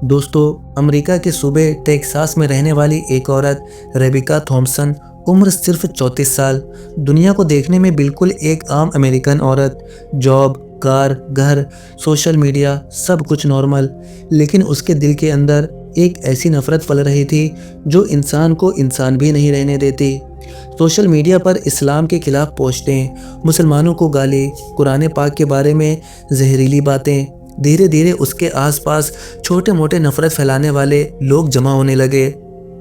دوستو، امریکہ کے صوبے ٹیکساس میں رہنے والی ایک عورت ریبیکا تھامپسن، عمر صرف 34 سال، دنیا کو دیکھنے میں بالکل ایک عام امریکن عورت، جاب، کار، گھر، سوشل میڈیا، سب کچھ نارمل، لیکن اس کے دل کے اندر ایک ایسی نفرت پل رہی تھی جو انسان کو انسان بھی نہیں رہنے دیتی۔ سوشل میڈیا پر اسلام کے خلاف پوسٹیں، مسلمانوں کو گالی، قرآن پاک کے بارے میں زہریلی باتیں، دھیرے دھیرے اس کے آس پاس چھوٹے موٹے نفرت پھیلانے والے لوگ جمع ہونے لگے۔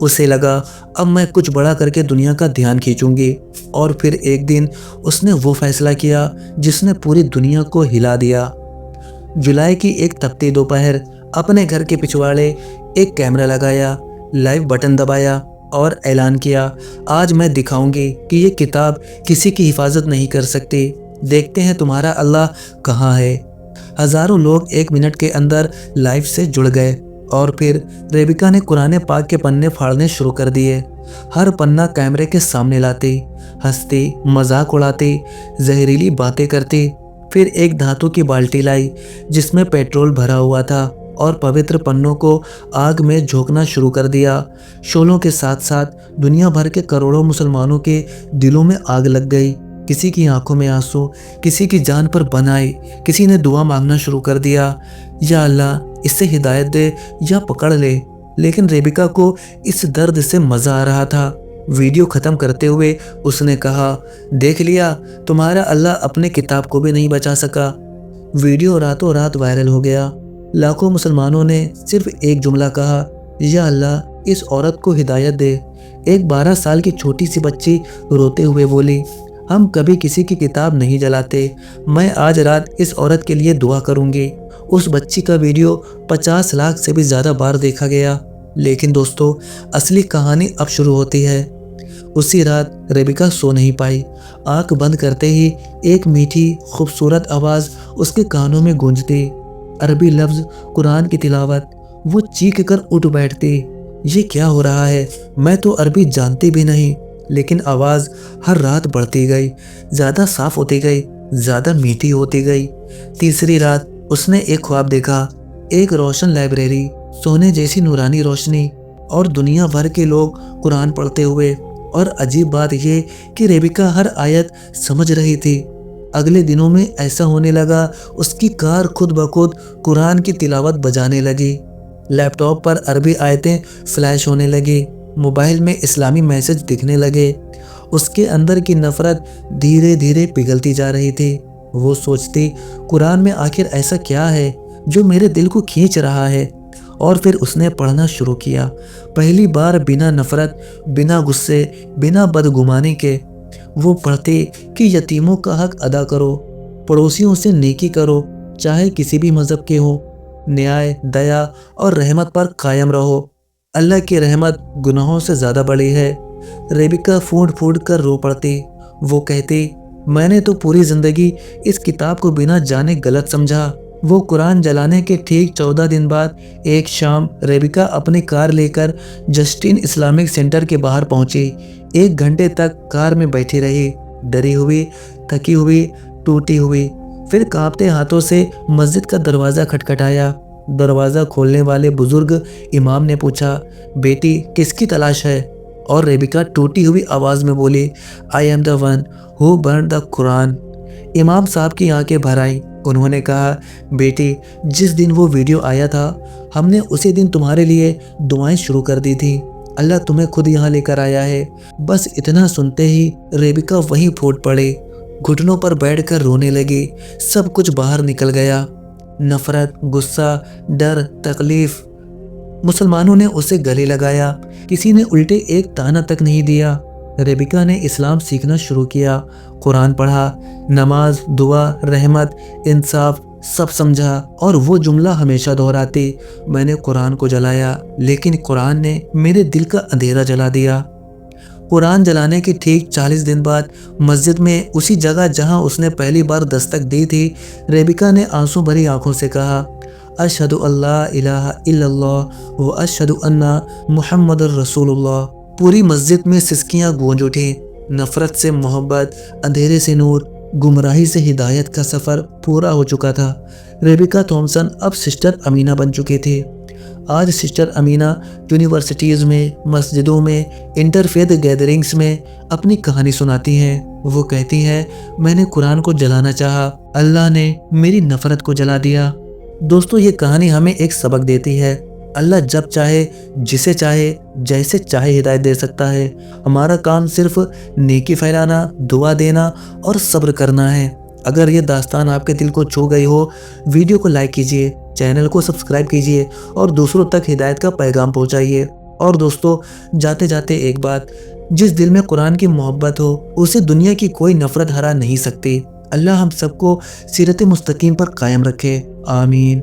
اسے لگا اب میں کچھ بڑا کر کے دنیا کا دھیان کھینچوں گی، اور پھر ایک دن اس نے وہ فیصلہ کیا جس نے پوری دنیا کو ہلا دیا۔ جولائی کی ایک تپتی دوپہر، اپنے گھر کے پچھواڑے ایک کیمرہ لگایا، لائیو بٹن دبایا اور اعلان کیا، آج میں دکھاؤں گی کہ یہ کتاب کسی کی حفاظت نہیں کر سکتی، دیکھتے ہیں تمہارا اللہ کہاں ہے۔ ہزاروں لوگ ایک منٹ کے اندر لائیو سے جڑ گئے، اور پھر ریبیکا نے قرآن پاک کے پنے پھاڑنے شروع کر دیے۔ ہر پنہ کیمرے کے سامنے لاتی، ہنستی، مذاق اڑاتی، زہریلی باتیں کرتی۔ پھر ایک دھاتوں کی بالٹی لائی جس میں پیٹرول بھرا ہوا تھا، اور پوتر پنوں کو آگ میں جھونکنا شروع کر دیا۔ شعلوں کے ساتھ ساتھ دنیا بھر کے کروڑوں مسلمانوں کے دلوں میں آگ لگ گئی۔ کسی کی آنکھوں میں آنسو، کسی کی جان پر بن آئی، کسی نے دعا مانگنا شروع کر دیا، یا اللہ اس سے ہدایت دے یا پکڑ لے۔ لیکن ریبیکا کو اس درد سے مزہ آ رہا تھا۔ ویڈیو ختم کرتے ہوئے اس نے کہا، دیکھ لیا، تمہارا اللہ اپنے کتاب کو بھی نہیں بچا سکا۔ ویڈیو راتوں رات وائرل ہو گیا۔ لاکھوں مسلمانوں نے صرف ایک جملہ کہا، یا اللہ اس عورت کو ہدایت دے۔ ایک 12 سال کی چھوٹی سی بچی روتے ہوئے بولی، ہم کبھی کسی کی کتاب نہیں جلاتے، میں آج رات اس عورت کے لیے دعا کروں گی۔ اس بچی کا ویڈیو 50 لاکھ سے بھی زیادہ بار دیکھا گیا۔ لیکن دوستو، اصلی کہانی اب شروع ہوتی ہے۔ اسی رات ریبیکا سو نہیں پائی۔ آنکھ بند کرتے ہی ایک میٹھی خوبصورت آواز اس کے کانوں میں گونجتی، عربی لفظ، قرآن کی تلاوت۔ وہ چیخ کر اٹھ بیٹھتی، یہ کیا ہو رہا ہے؟ میں تو عربی جانتی بھی نہیں۔ لیکن آواز ہر رات بڑھتی گئی، زیادہ صاف ہوتی گئی، زیادہ میٹھی ہوتی گئی۔ تیسری رات اس نے ایک خواب دیکھا، ایک روشن لائبریری، سونے جیسی نورانی روشنی، اور دنیا بھر کے لوگ قرآن پڑھتے ہوئے۔ اور عجیب بات یہ کہ ریبیکا ہر آیت سمجھ رہی تھی۔ اگلے دنوں میں ایسا ہونے لگا، اس کی کار خود بخود قرآن کی تلاوت بجانے لگی، لیپ ٹاپ پر عربی آیتیں فلیش ہونے لگی، موبائل میں اسلامی میسج دکھنے لگے۔ اس کے اندر کی نفرت دھیرے دھیرے پگھلتی جا رہی تھی۔ وہ سوچتی، قرآن میں آخر ایسا کیا ہے جو میرے دل کو کھینچ رہا ہے؟ اور پھر اس نے پڑھنا شروع کیا، پہلی بار بنا نفرت، بنا غصے، بنا بدگمانی کے۔ وہ پڑھتی کہ یتیموں کا حق ادا کرو، پڑوسیوں سے نیکی کرو، چاہے کسی بھی مذہب کے ہوں، نیائے، دیا اور رحمت پر قائم رہو، اللہ کی رحمت گناہوں سے زیادہ بڑی ہے۔ ریبیکا پھوٹ پھوٹ کر رو پڑتی۔ وہ کہتی، میں نے تو پوری زندگی اس کتاب کو بنا جانے غلط سمجھا۔ وہ قرآن جلانے کے ٹھیک 14 دن بعد ایک شام ریبیکا اپنی کار لے کر جسٹن اسلامک سینٹر کے باہر پہنچی۔ 1 گھنٹے تک کار میں بیٹھی رہی، ڈری ہوئی، تھکی ہوئی، ٹوٹی ہوئی۔ پھر کانپتے ہاتھوں سے مسجد کا دروازہ کھٹکھٹایا۔ دروازہ کھولنے والے بزرگ امام نے پوچھا، بیٹی کس کی تلاش ہے؟ اور ریبیکا ٹوٹی ہوئی آواز میں بولی، I am the one who burned the Quran۔ امام صاحب کی آنکھیں بھر آئیں۔ انہوں نے کہا، بیٹی جس دن وہ ویڈیو آیا تھا، ہم نے اسی دن تمہارے لیے دعائیں شروع کر دی تھی، اللہ تمہیں خود یہاں لے کر آیا ہے۔ بس اتنا سنتے ہی ریبیکا وہیں پھوٹ پڑی، گھٹنوں پر بیٹھ کر رونے لگی۔ سب کچھ باہر نکل گیا، نفرت، غصہ، ڈر، تکلیف۔ مسلمانوں نے اسے گلے لگایا، کسی نے الٹے ایک تانا تک نہیں دیا۔ ریبیکا نے اسلام سیکھنا شروع کیا، قرآن پڑھا، نماز، دعا، رحمت، انصاف سب سمجھا، اور وہ جملہ ہمیشہ دہراتی، میں نے قرآن کو جلایا لیکن قرآن نے میرے دل کا اندھیرا جلا دیا۔ قرآن جلانے کے ٹھیک 40 دن بعد مسجد میں، اسی جگہ جہاں اس نے پہلی بار دستک دی تھی، ریبیکا نے آنسو بھری آنکھوں سے کہا، اشہد اللہ الہ الا اللہ و اشہد ان محمد الرسول اللہ۔ پوری مسجد میں سسکیاں گونج اٹھیں۔ نفرت سے محبت، اندھیرے سے نور، گمراہی سے ہدایت کا سفر پورا ہو چکا تھا۔ ریبیکا تھامپسن اب سسٹر امینہ بن چکی تھی۔ آج سسٹر امینہ یونیورسٹیز میں، مسجدوں میں، انٹرفیتھ گیدرنگز میں اپنی کہانی سناتی ہیں۔ وہ کہتی ہیں، میں نے قرآن کو جلانا چاہا، اللہ نے میری نفرت کو جلا دیا۔ دوستو، یہ کہانی ہمیں ایک سبق دیتی ہے۔ اللہ جب چاہے، جسے چاہے، جیسے چاہے ہدایت دے سکتا ہے۔ ہمارا کام صرف نیکی پھیلانا، دعا دینا اور صبر کرنا ہے۔ اگر یہ داستان آپ کے دل کو چھو گئی ہو، ویڈیو کو لائک کیجئے، چینل کو سبسکرائب کیجئے اور دوسروں تک ہدایت کا پیغام پہنچائیے۔ اور دوستو، جاتے جاتے ایک بات، جس دل میں قرآن کی محبت ہو، اسے دنیا کی کوئی نفرت ہرا نہیں سکتی۔ اللہ ہم سب کو سیرت مستقیم پر قائم رکھے، آمین۔